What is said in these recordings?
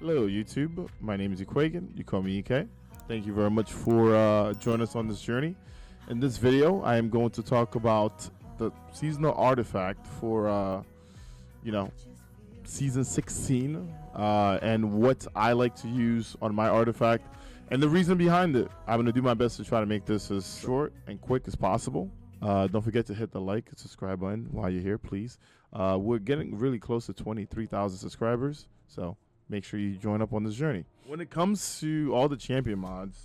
Hello YouTube, my name is Ekuegan, you call me EK. Thank you very much for joining us on this journey. In this video, I am going to talk about the seasonal artifact for, season 16 and what I like to use on my artifact and the reason behind it. I'm going to do my best to try to make this as short and quick as possible. Don't forget to hit the like and subscribe button while you're here, please. We're getting really close to 23,000 subscribers, so make sure you join up on this journey. When it comes to all the champion mods,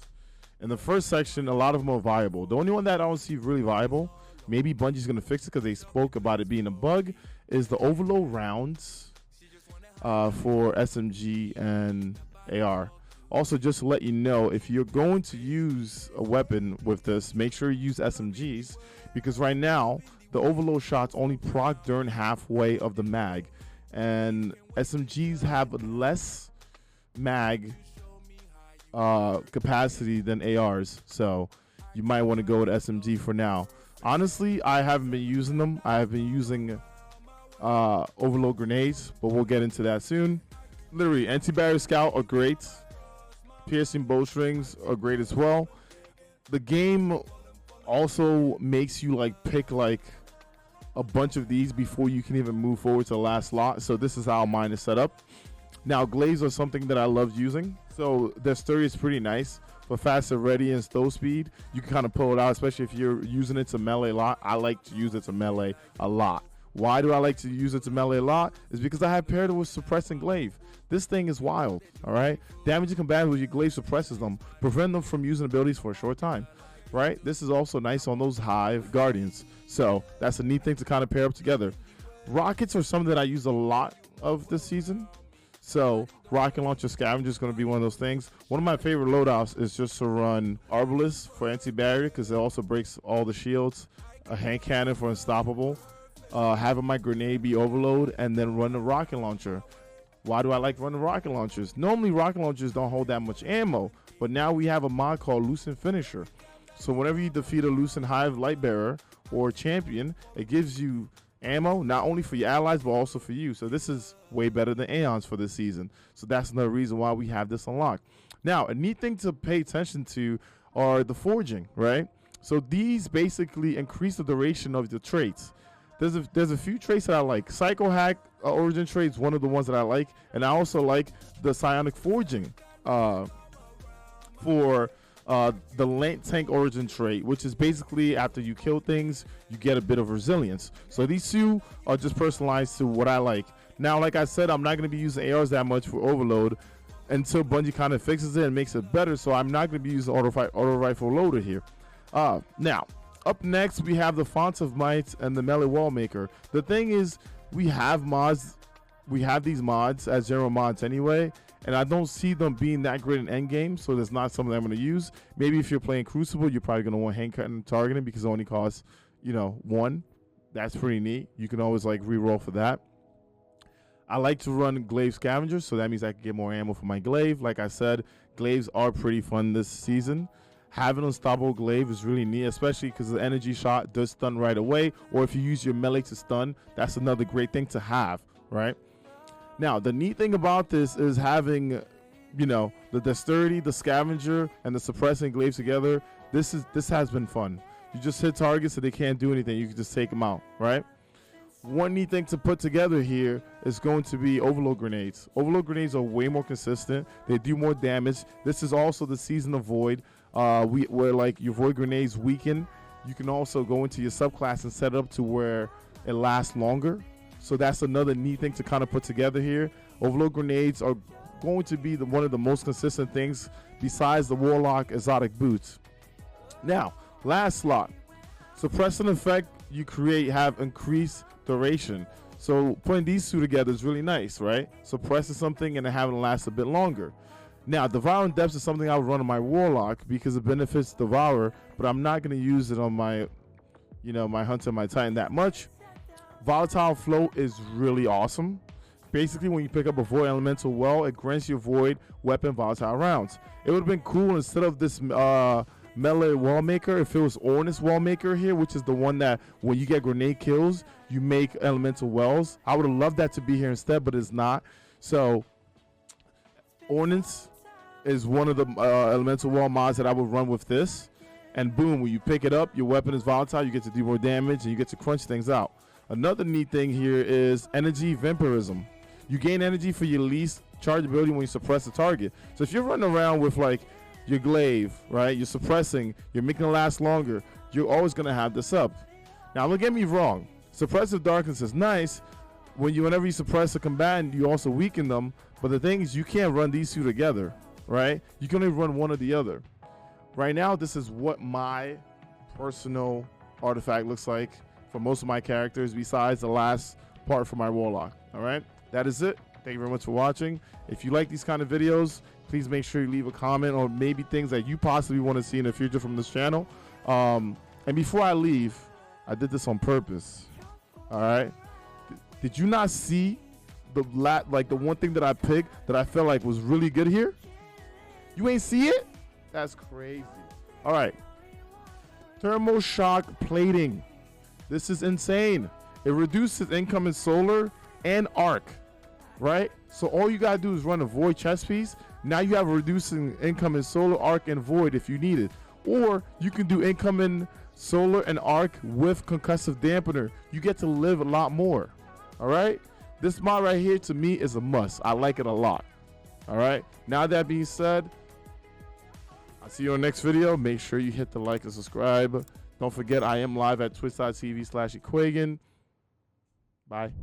in the first section, a lot of them are viable. The only one that I don't see really viable, maybe Bungie's going to fix it because they spoke about it being a bug, is the overload rounds for SMG and AR. Also, just to let you know, if you're going to use a weapon with this, make sure you use SMGs, because right now, the overload shots only proc during halfway of the mag. And SMGs have less mag capacity than ARs, so you might want to go with SMG for now. Honestly, I haven't been using them. I have been using overload grenades, but we'll get into that soon. Literally, anti-barrier scout are great. Piercing bowstrings are great as well. The game also makes you pick a bunch of these before you can even move forward to the last slot. So this is how mine is set up. Now, glaives are something that I love using. So their story is pretty nice. For faster ready and stow speed, you can kind of pull it out, especially if you're using it to melee a lot. I like to use it to melee a lot. Why do I like to use it to melee a lot? Is because I have paired it with suppressing glaive. This thing is wild, all right? Damaging combatants with your glaive suppresses them, prevent them from using abilities for a short time, right? This is also nice on those hive guardians. So that's a neat thing to kind of pair up together. Rockets are something that I use a lot of this season. So rocket launcher scavenger is going to be one of those things. One of my favorite loadouts is just to run Arbalist for anti-barrier, because it also breaks all the shields, a hand cannon for unstoppable, having my grenade be overload, and then run the rocket launcher. Why do I like running rocket launchers? Normally rocket launchers don't hold that much ammo, but now we have a mod called Loosen Finisher. So whenever you defeat a Loosen Hive Lightbearer or champion, it gives you ammo, not only for your allies, but also for you. So this is way better than Aeons for this season. So that's another reason why we have this unlocked. Now, a neat thing to pay attention to are the forging, right? So these basically increase the duration of the traits. There's a few traits that I like. Psycho Hack origin trait is one of the ones that I like, and I also like the Psionic Forging for the Lance Tank origin trait, which is basically after you kill things, you get a bit of resilience. So these two are just personalized to what I like. Now, like I said, I'm not going to be using ARs that much for overload until Bungie kind of fixes it and makes it better. So I'm not going to be using auto rifle loader here. Now, up next, we have the Fonts of Might and the Melee Wallmaker. The thing is, we have mods. We have these mods as general mods anyway, and I don't see them being that great in endgame, so that's not something I'm going to use. Maybe if you're playing Crucible, you're probably going to want hand cutting and targeting because it only costs, 1. That's pretty neat. You can always reroll for that. I like to run Glaive Scavengers, so that means I can get more ammo for my glaive. Like I said, glaives are pretty fun this season. Having unstoppable glaive is really neat, especially because the energy shot does stun right away, or if you use your melee to stun, that's another great thing to have, right? Now, the neat thing about this is having, the dexterity, the scavenger, and the suppressing glaive together. This has been fun. You just hit targets so they can't do anything. You can just take them out, right? One neat thing to put together here is going to be overload grenades. Overload grenades are way more consistent. They do more damage. This is also the season of void. Where your void grenades weaken. You can also go into your subclass and set it up to where it lasts longer. So that's another neat thing to kind of put together here. Overload grenades are going to be one of the most consistent things besides the Warlock exotic boots. Now, last slot. Suppressing effect you create have increased duration. So putting these two together is really nice, right? Suppressing something and having it last a bit longer. Now, Devouring Depths is something I would run on my Warlock because it benefits Devourer, but I'm not going to use it on my, my Hunter and my Titan that much. Volatile Float is really awesome. Basically, when you pick up a Void Elemental well, it grants your Void weapon volatile rounds. It would have been cool instead of this Melee Wallmaker if it was Ornus Wallmaker here, which is the one that when you get grenade kills, you make Elemental Wells. I would have loved that to be here instead, but it's not. So Ordnance is one of the elemental wall mods that I would run with this. And boom, when you pick it up, your weapon is volatile, you get to do more damage, and you get to crunch things out. Another neat thing here is energy vampirism. You gain energy for your least charge ability when you suppress the target. So if you're running around with like your glaive, right, you're suppressing, you're making it last longer, you're always going to have this up. Now, don't get me wrong. Suppressive darkness is nice. Whenever you suppress a combatant, you also weaken them. But the thing is, you can't run these two together, right? You can only run one or the other. Right now, this is what my personal artifact looks like for most of my characters, besides the last part for my warlock. All right, that is it. Thank you very much for watching. If you like these kind of videos, please make sure you leave a comment on maybe things that you possibly want to see in the future from this channel. And before I leave, I did this on purpose. All right, did you not see the one thing that I picked that I felt like was really good here? You ain't see it? That's crazy. All right, thermal shock plating. This is insane. It reduces incoming solar and arc, right? So all you gotta do is run a void chest piece. Now you have a reducing incoming solar, arc, and void if you need it. Or you can do incoming solar and arc with concussive dampener. You get to live a lot more. All right, this mod right here to me is a must. I like it a lot. All right, now that being said, I'll see you on the next video. Make sure you hit the like and subscribe. Don't forget, I am live at twitch.tv/Ekuegan. Bye.